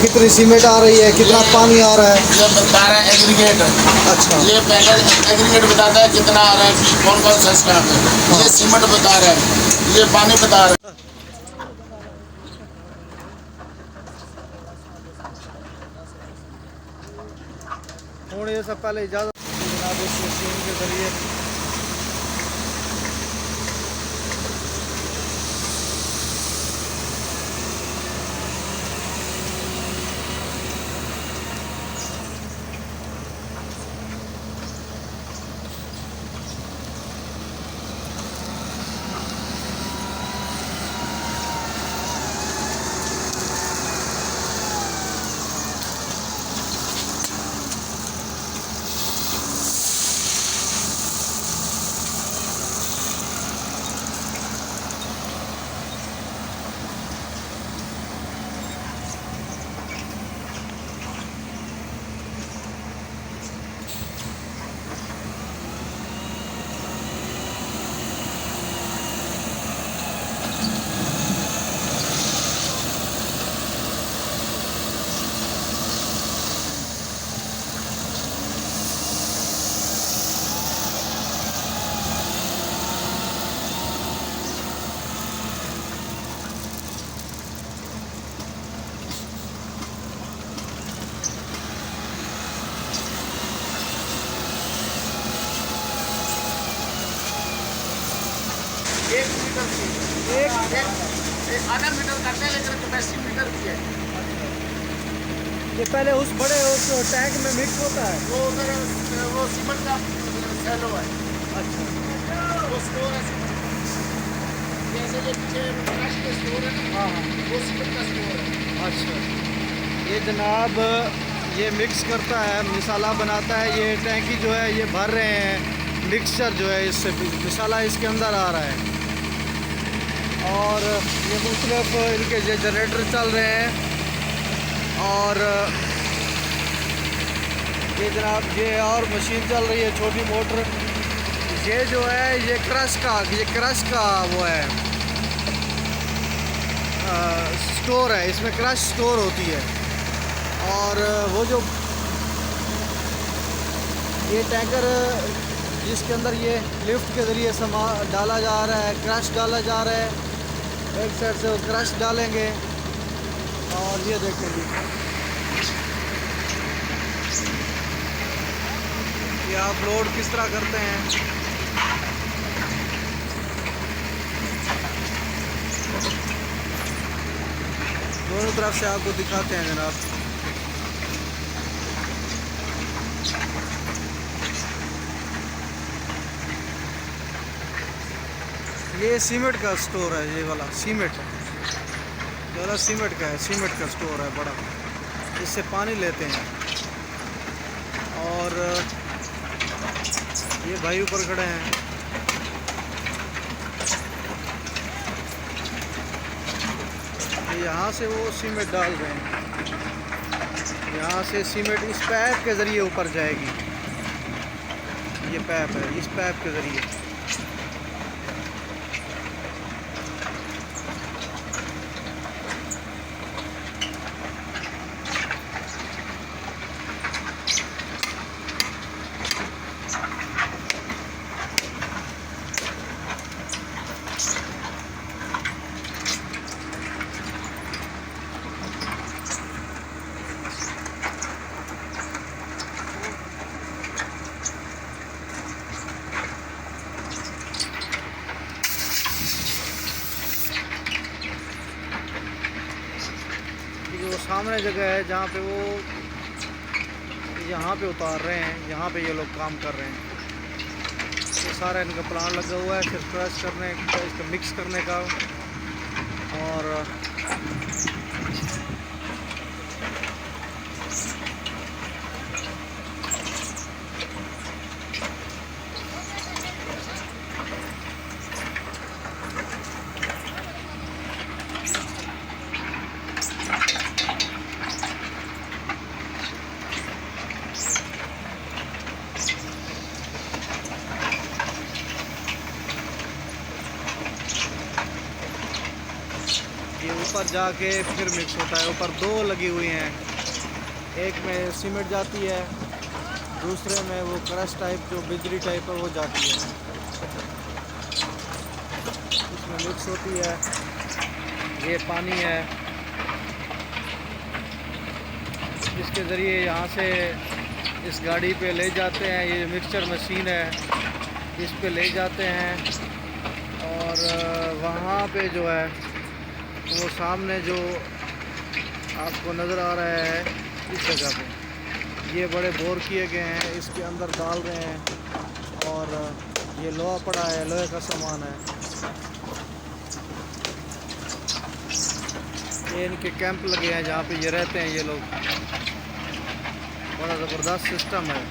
कितनी सीमेंट आ रही है, कितना पानी आ रहा है? ये बता रहा है एग्रीगेट। अच्छा। ये पहले एग्रीगेट बताता है कितना आ रहा है, कौन कौन सा स्टाफ है। ये सीमेंट बता रहा है, ये पानी बता रहा है। और ये सब पहले इजाज़त जनाब इस मशीन के ज़रिए एक आधा मीटर करते हैं, लेकिन कैपेसिटी मीटर की है। ये पहले उस बड़े उस टैंक में मिक्स होता है। वो उधर वो सीमेंट का सैलो है। अच्छा। वो स्टोर है सीमेंट, जैसे ये पीछे क्रश के स्टोर है ना, हाँ हाँ। वो सीमेंट का स्टोर है। अच्छा। ये जनाब ये मिक्स करता है, मसाला बनाता है। ये टैंकी जो है ये भर रहे हैं मिक्सचर जो है, इससे मसाला इसके अंदर आ रहा है। और ये मुख्तलिफ इनके ये जनरेटर चल रहे हैं। और ये जनाब ये और मशीन चल रही है, छोटी मोटर। ये जो है ये क्रश का वो है स्टोर है, इसमें क्रश स्टोर होती है। और वो जो ये टैंकर जिसके अंदर ये लिफ्ट के ज़रिए सामान डाला जा रहा है, क्रश डाला जा रहा है। एक साइड से वो क्रश डालेंगे और ये देखेंगे ये आप लोड किस तरह करते हैं। दोनों तरफ से आपको दिखाते हैं जनाब। ये सीमेंट का स्टोर है, ये वाला सीमेंट का है, सीमेंट का स्टोर है बड़ा। इससे पानी लेते हैं। और ये भाई ऊपर खड़े हैं। यहाँ से वो सीमेंट डाल रहे हैं, यहाँ से सीमेंट इस पैप के ज़रिए ऊपर जाएगी। ये पैप है, इस पैप के ज़रिए। वो सामने जगह है जहाँ पे वो यहाँ पे उतार रहे हैं, यहाँ पे ये लोग काम कर रहे हैं। ये सारा इनका प्लान लगा हुआ है सिर्फ क्रश करने का, इसका मिक्स करने का। और ये पर जाके फिर मिक्स होता है। ऊपर दो लगी हुई हैं, एक में सीमेंट जाती है, दूसरे में वो क्रश टाइप जो बिजली टाइप है वो जाती है, इसमें मिक्स होती है। ये पानी है, इसके ज़रिए यहाँ से इस गाड़ी पे ले जाते हैं। ये मिक्सचर मशीन है, इस पे ले जाते हैं और वहाँ पे जो है वो सामने जो आपको नज़र आ रहा है इस जगह पे ये बड़े बोर किए गए हैं, इसके अंदर डाल रहे हैं और ये लोहा पड़ा है, लोहे का सामान है। ये इनके कैंप लगे हैं जहाँ पे ये रहते हैं ये लोग। बड़ा ज़बरदस्त सिस्टम है।